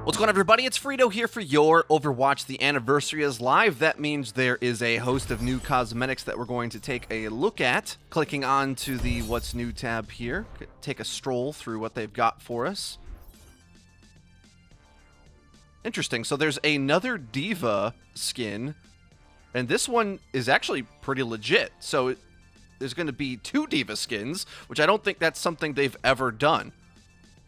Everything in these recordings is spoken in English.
What's going on, everybody? It's FREEDO here for your Overwatch. The anniversary is live. That means there is a host of new cosmetics that we're going to take a look at. Clicking on to the What's New tab here. Take a stroll through what they've got for us. Interesting. So there's another Diva skin, and this one is actually pretty legit. So there's going to be two Diva skins, which I don't think that's something they've ever done.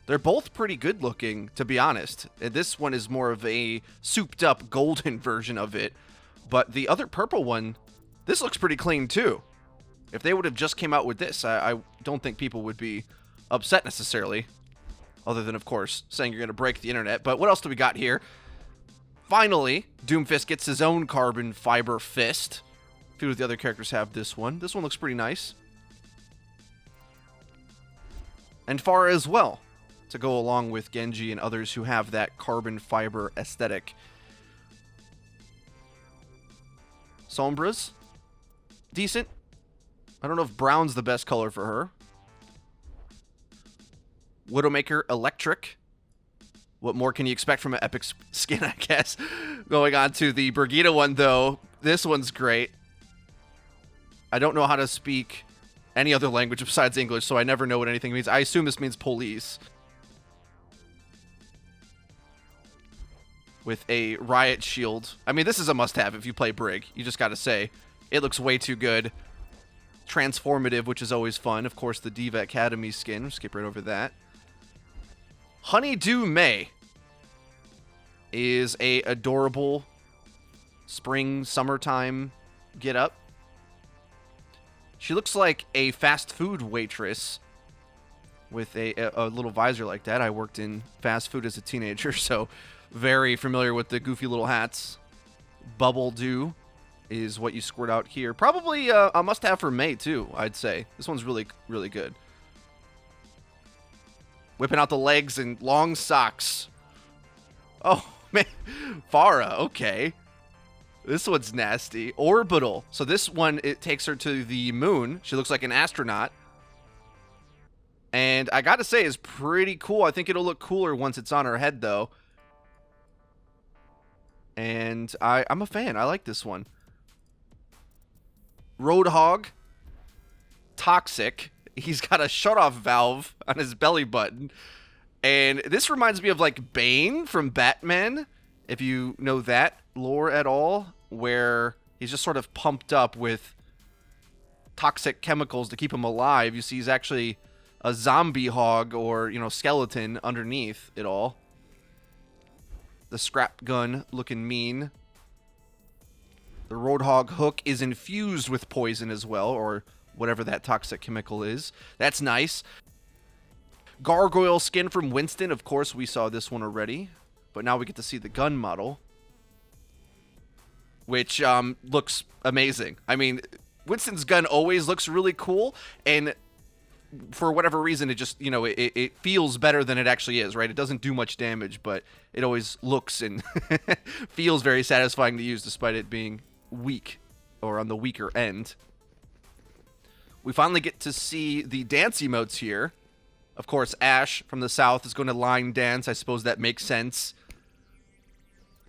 They're both pretty good looking, to be honest. And this one is more of a souped up golden version of it. But the other purple one, this looks pretty clean too. If they would have just came out with this, I don't think people would be upset necessarily. Other than, of course, saying you're going to break the internet. But what else do we got here? Finally, Doomfist gets his own carbon fiber fist. A few of the other characters have this one. This one looks pretty nice. And Pharah as well, to go along with Genji and others who have that carbon fiber aesthetic. Sombra's decent. I don't know if brown's the best color for her. Widowmaker Electric. What more can you expect from an epic skin, I guess? Going on to the Brigitta one, though. This one's great. I don't know how to speak any other language besides English, so I never know what anything means. I assume this means police. With a riot shield. I mean, this is a must-have if you play Brig. You just gotta say. It looks way too good. Transformative, which is always fun. Of course, the Diva Academy skin. We'll skip right over that. Honeydew May is a adorable spring, summertime get-up. She looks like a fast food waitress with a little visor like that. I worked in fast food as a teenager, so very familiar with the goofy little hats. Bubble Dew is what you squirt out here. Probably a must-have for May, too, I'd say. This one's really, really good. Whipping out the legs and long socks. Oh, man. Pharah, okay. This one's nasty. Orbital. So this one, it takes her to the moon. She looks like an astronaut. And I gotta say, it's pretty cool. I think it'll look cooler once it's on her head, though. And I'm a fan. I like this one. Roadhog Toxic. He's got a shutoff valve on his belly button. And this reminds me of, like, Bane from Batman, if you know that lore at all, where he's just sort of pumped up with toxic chemicals to keep him alive. You see he's actually a zombie hog or, you know, skeleton underneath it all. The scrap gun looking mean. The Roadhog hook is infused with poison as well, or whatever that toxic chemical is. That's nice. Gargoyle skin from Winston. Of course, we saw this one already. But now we get to see the gun model, which looks amazing. I mean, Winston's gun always looks really cool, and for whatever reason, it just, you know, it feels better than it actually is, right? It doesn't do much damage, but it always looks and feels very satisfying to use despite it being weak or on the weaker end. We finally get to see the dance emotes here. Of course, Ashe from the south is going to line dance. I suppose that makes sense.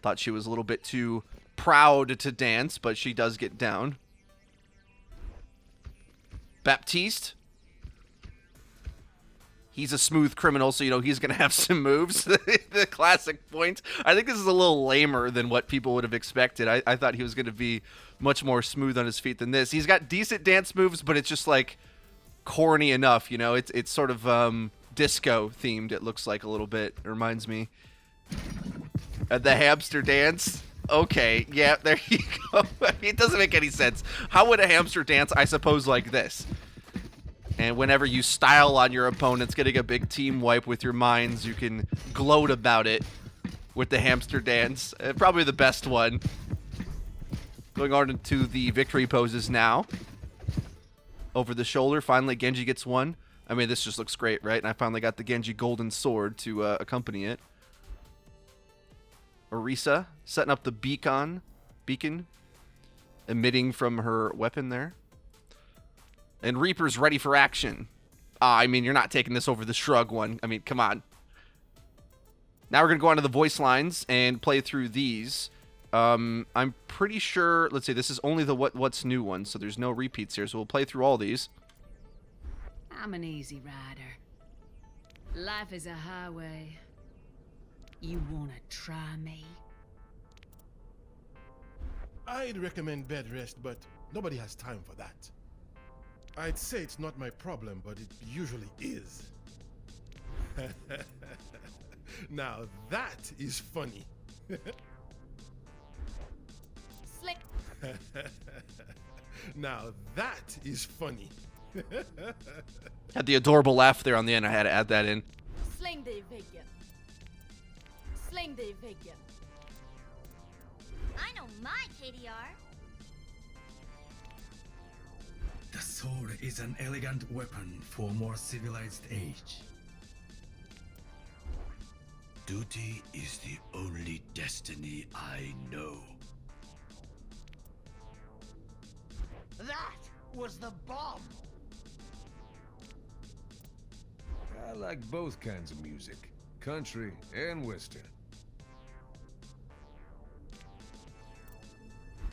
Thought she was a little bit too proud to dance, but she does get down. Baptiste. He's a smooth criminal, so, you know, he's going to have some moves. The classic point. I think this is a little lamer than what people would have expected. I thought he was going to be much more smooth on his feet than this. He's got decent dance moves, but it's just, like, corny enough, you know? It's sort of disco-themed, it looks like a little bit. It reminds me. The hamster dance. Okay, yeah, there you go. It doesn't make any sense. How would a hamster dance, I suppose, like this? And whenever you style on your opponents, getting a big team wipe with your mines, you can gloat about it with the hamster dance. Probably the best one. Going on into the victory poses now. Over the shoulder, finally Genji gets one. I mean, this just looks great, right? And I finally got the Genji golden sword to accompany it. Orisa setting up the beacon, emitting from her weapon there. And Reaper's ready for action. I mean, you're not taking this over the Shrug one. I mean, come on. Now we're going to go on to the voice lines and play through these. I'm pretty sure, let's see, this is only the what's new one, so there's no repeats here, so we'll play through all these. I'm an easy rider. Life is a highway. You wanna try me? I'd recommend bed rest, but nobody has time for that. I'd say it's not my problem, but it usually is. Now that is funny. Slick. Now that is funny. Had the adorable laugh there on the end. I had to add that in. Släng dig i väggen. Släng dig i väggen. I know my KDR. The sword is an elegant weapon for more civilized age. Duty is the only destiny I know. That was the bomb! I like both kinds of music, country and western.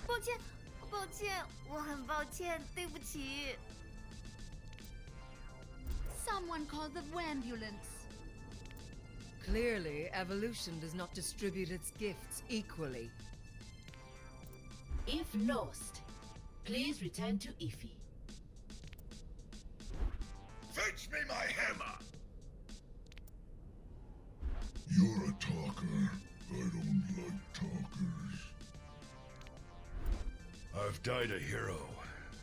抱歉，抱歉，我很抱歉，对不起。Someone call the ambulance. Clearly, evolution does not distribute its gifts equally. If lost, please return to Ify. Fetch me my hammer! You're a talker. I don't like talkers. I've died a hero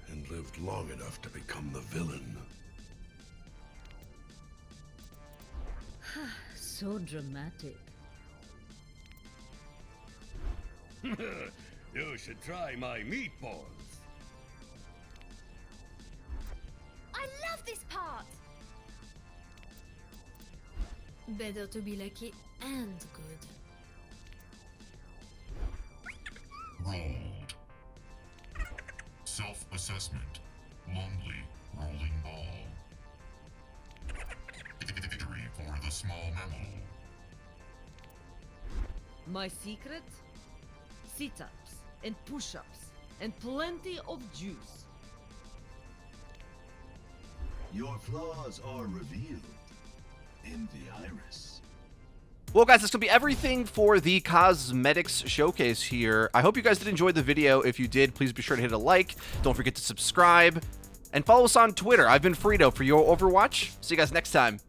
and lived long enough to become the villain. So dramatic. You should try my meatballs. I love this part. Better to be lucky and good. Rolled. Self-assessment. Lonely rolling ball. Victory for the small mammal. My secret? Sit-ups and push-ups and plenty of juice. Your flaws are revealed in the iris. Well, guys, that's going to be everything for the cosmetics showcase here. I hope you guys did enjoy the video. If you did, please be sure to hit a like. Don't forget to subscribe. And follow us on Twitter. I've been FREEDO for Your Overwatch. See you guys next time.